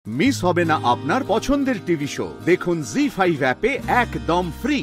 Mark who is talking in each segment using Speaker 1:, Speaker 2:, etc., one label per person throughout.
Speaker 1: Miss হবে না আপনার পছন্দের টিভি শো। দেখুন জি5 অ্যাপে একদম ফ্রি।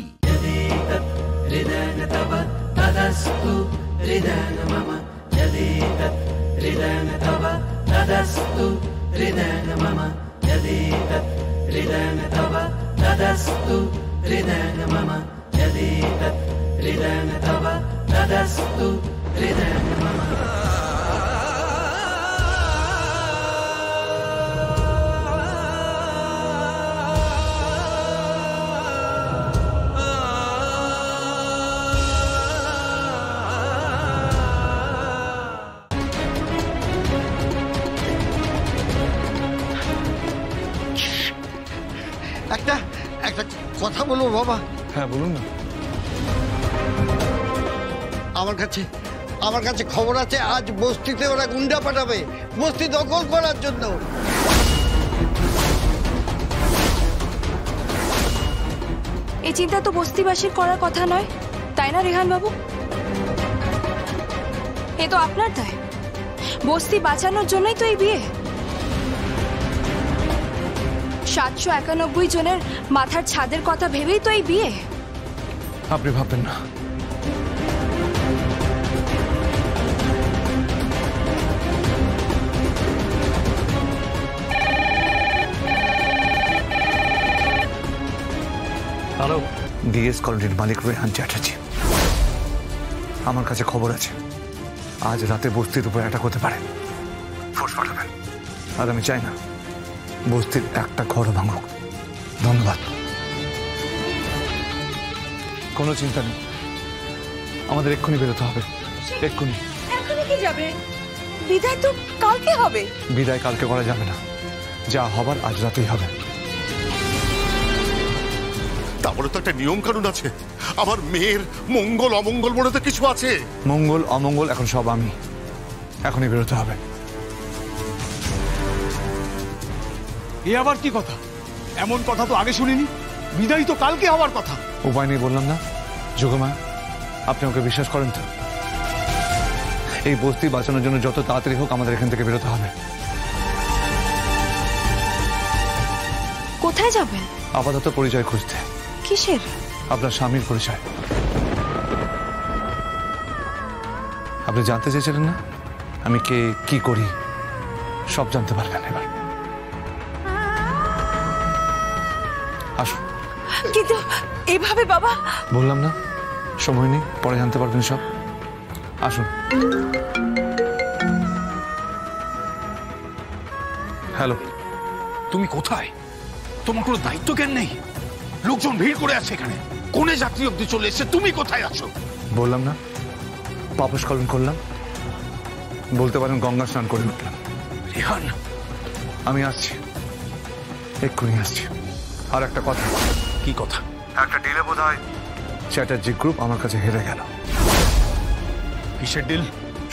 Speaker 2: একটা কথা বলবো বাবা?
Speaker 3: হ্যাঁ বলুন না।
Speaker 2: আমার কাছে খবর আছে আজ বস্তিতে ওরা গুন্ডা পাঠাবে বস্তি দখল করার জন্য।
Speaker 4: এই চিন্তা তো বস্তিবাসীর করার কথা নয়, তাই না রেহান বাবু? এ তো আপনার দায়। বস্তি বাঁচানোর জন্যই তো এই বিয়ে। 791 জনের মাথার ছাদের কথা ভেবেই তো এই বিয়ে।
Speaker 3: আপনি ভাববেন না। হ্যালো, ডিএস কলোনির মালিক রেহান চ্যাটার্জি। আমার কাছে খবর আছে আজ রাতে বস্তির উপর অ্যাটাক হতে পারে। ফোর্স পাঠাবেন। আর আমি চাই না বস্তির একটা ঘরও ভাঙুক। ধন্যবাদ। কোনো চিন্তা নেই, আমাদের এক্ষুনি বেরোতে হবে। এক্ষুনি।
Speaker 4: এখনই কি যাবে? বিদায় তো কালকে হবে।
Speaker 3: বিদায় কালকে করা যাবে না, যা হবার আজ রাতেই হবে।
Speaker 5: তারপরে তো একটা নিয়ম কানুন আছে। আমার মেয়ের মঙ্গল অমঙ্গল বলে তো কিছু আছে।
Speaker 3: মঙ্গল অমঙ্গল এখন সব আমি। এখনই বেরোতে হবে।
Speaker 6: এ আবার কি কথা? এমন কথা তো আগে শুনিনি। বিদায় তো কালকে হওয়ার কথা।
Speaker 3: উপায় নেই বললাম না। যোগমা, আপনি ওকে বিশ্বাস করেন তো? এই বস্তি বাঁচানোর জন্য যত তাড়াতাড়ি হোক আমাদের এখান থেকে বেরোতে হবে।
Speaker 4: কোথায় যাবেন?
Speaker 3: আপাতত পরিচয় খুঁজতে।
Speaker 4: কিসের?
Speaker 3: আপনার স্বামীর পরিচয়। আপনি জানতে চেয়েছিলেন না আমি কে, কি করি? সব জানতে পারবেন এবার। আসুন।
Speaker 4: কিন্তু এভাবে বাবা।
Speaker 3: বললাম না, সময় নেই, পরে জানতে পারবেন সব। আসুন। হ্যালো।
Speaker 6: তুমি কোথায়? তোমার কোনো দায়িত্ব জ্ঞান নেই? লোকজন ভিড় করে আছে এখানে, কোনে যাত্রী অব্দি চলে এসেছে, তুমি কোথায় আছো?
Speaker 3: বললাম না পাপস্খলন করলাম। বলতে পারেন গঙ্গা স্নান করে উঠলাম।
Speaker 6: রেহান,
Speaker 3: আমি আসছি, এক্ষুনি আসছি। আর একটা কথা।
Speaker 6: কি কথা?
Speaker 3: একটা ডিলে বোধ হয় চ্যাটার্জি গ্রুপ আমার কাছে হেরে গেল।
Speaker 6: কিসের ডিল?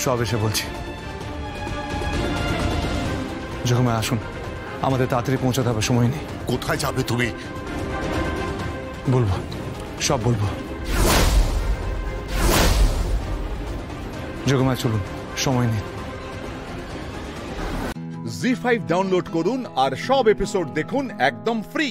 Speaker 3: সব এসে বলছি। যখন আসুন, আমাদের তাড়াতাড়ি পৌঁছাতে হবে, সময় নেই।
Speaker 5: কোথায় যাবে তুমি?
Speaker 3: বলবো, সব বলবো। যোগমায় চলুন, সময় নেই।
Speaker 1: জি5 ডাউনলোড করুন আর সব এপিসোড দেখুন একদম ফ্রি।